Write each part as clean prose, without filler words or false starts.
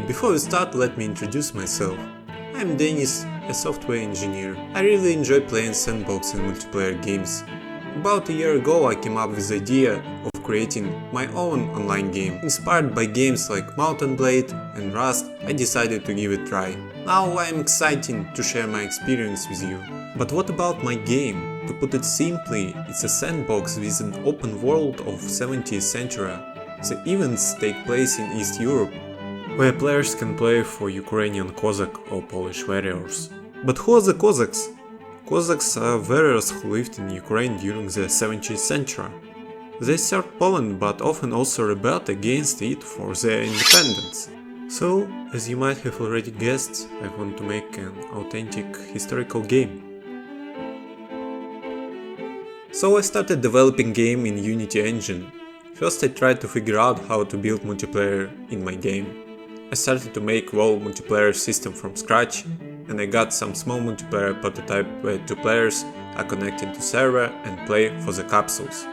before we start, let me introduce myself. I'm Denis, a software engineer. I really enjoy playing sandbox and multiplayer games. About a year ago I came up with the idea of creating my own online game. Inspired by games like Mountain Blade and Rust, I decided to give it a try. Now I'm excited to share my experience with you. But what about my game? To put it simply, it's a sandbox with an open world of 17th century. The events take place in East Europe, where players can play for Ukrainian Cossack or Polish warriors. But who are the Cossacks? Cossacks are warriors who lived in Ukraine during the 17th century. They served Poland but often also rebelled against it for their independence. So, as you might have already guessed, I want to make an authentic historical game. So I started developing game in Unity engine. First I tried to figure out how to build multiplayer in my game. I started to make whole multiplayer system from scratch, and I got some small multiplayer prototype where two players are connected to server and play for the capsules.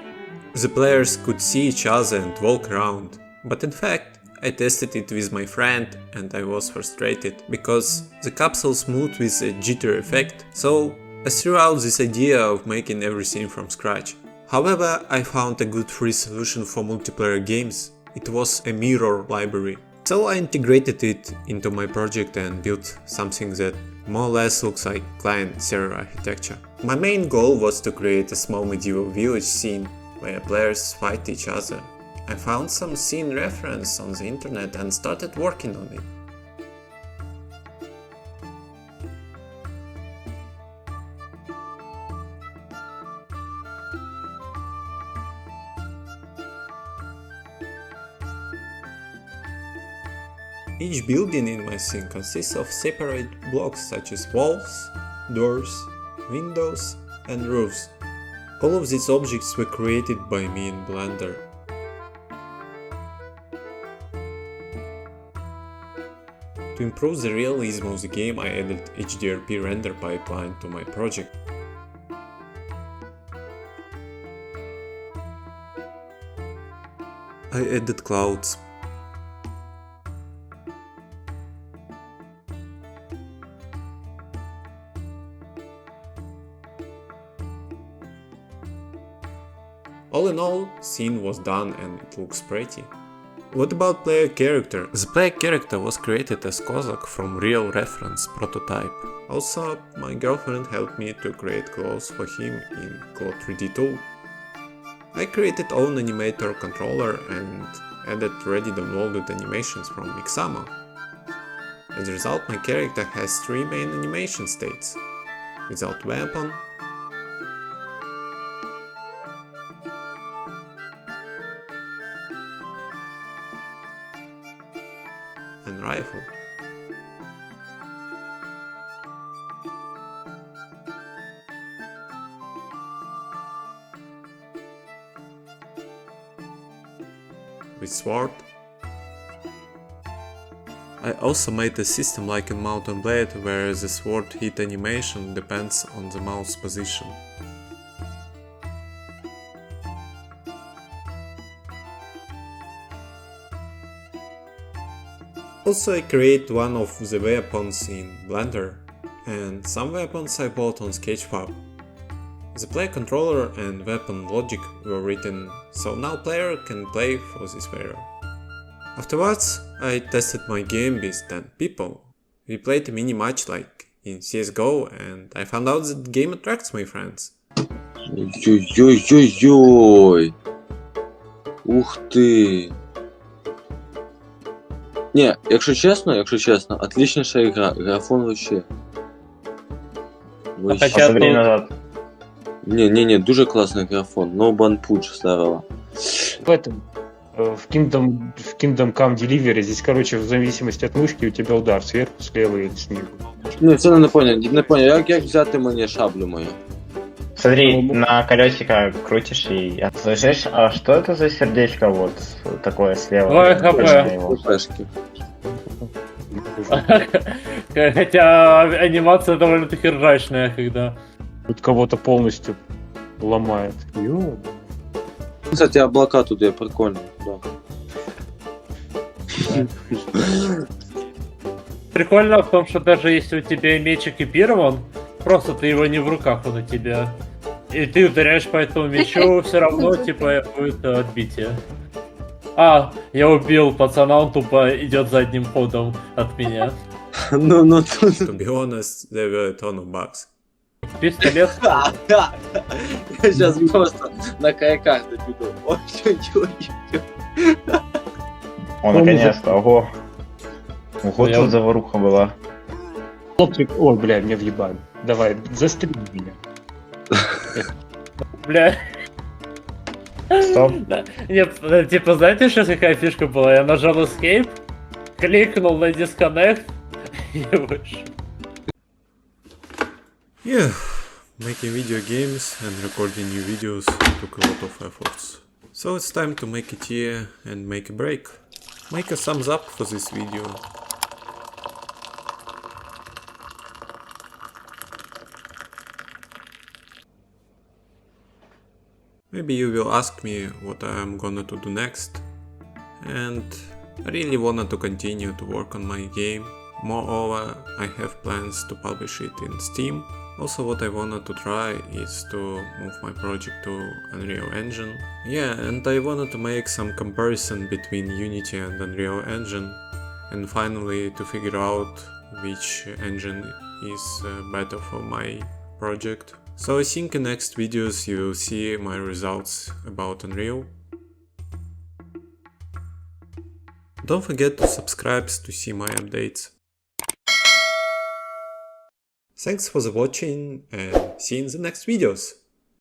The players could see each other and walk around, but in fact I tested it with my friend and I was frustrated because the capsules moved with a jitter effect, so I threw out this idea of making everything from scratch. However, I found a good free solution for multiplayer games. It was a mirror library. So I integrated it into my project and built something that more or less looks like client-server architecture. My main goal was to create a small medieval village scene where players fight each other. I found some scene reference on the internet and started working on it. Each building in my scene consists of separate blocks such as walls, doors, windows, and roofs. All of these objects were created by me in Blender. To improve the realism of the game, I added HDRP render pipeline to my project. I added clouds. All in all, scene was done and it looks pretty. What about player character? The player character was created as Cossack from real reference prototype. Also, my girlfriend helped me to create clothes for him in Claude 3D tool. I created own animator controller and added ready downloaded animations from Mixamo. As a result, my character has three main animation states: without weapon, and rifle. With sword. I also made a system like in Mountain Blade where the sword hit animation depends on the mouse position. Also, I create one of the weapons in Blender, and some weapons I bought on Sketchfab. The player controller and weapon logic were written, so now player can play for this warrior. Afterwards, I tested my game with 10 people. We played a mini match like in CSGO, and I found out that the game attracts my friends. Ой-ой-ой-ой-ой. Ух ти. Не, якщо чесно, отличніша ігра, графон вообще. Хотя время назад. Не, дуже классный графон, no ban push здорово. В этом, в Kingdom Come Delivery, здесь, короче, в зависимости от мышки у тебя удар сверху, слева или снизу. Не, це не понял, як взяти мені шаблю мою? Смотри, на колесико крутишь и... Слышишь, а что это за сердечко вот такое слева? Ой, хп. ХПшки. Хотя анимация довольно-таки ржачная, когда... Тут кого-то полностью ломает. Ё. Кстати, облака тут я прикольно, да. прикольно в том, что даже если у тебя меч экипирован, просто ты его не в руках, он у тебя. И ты ударяешь по этому мечу, все равно, типа, будет отбитие. А, я убил пацана, он тупо идет задним ходом от меня. Ну, To be honest, there were a ton of bugs. Пистолет. да. Я сейчас просто на каяках добеду. Ой-ой-ой. О, наконец-то, ого. Ого, Я- тут заваруха была. Хлопчик, ой, бля, меня въебали. Давай, застрели меня. Бля. Стоп. Да. Нет, типа, знаете, сейчас какая фишка была? Я нажал Escape, кликнул на Disconnect и вышел. Yeah, making video games and recording new videos took a lot of efforts. So it's time to make a tier and make a break. Make a thumbs up for this video. Maybe you will ask me what I am gonna to do next, and I really wanted to continue to work on my game. Moreover, I have plans to publish it in Steam. Also, what I wanted to try is to move my project to Unreal Engine. Yeah, and I wanted to make some comparison between Unity and Unreal Engine, and finally to figure out which engine is better for my project. So I think in next videos you will see my results about Unreal. Don't forget to subscribe to see my updates. Thanks for the watching and see you in the next videos.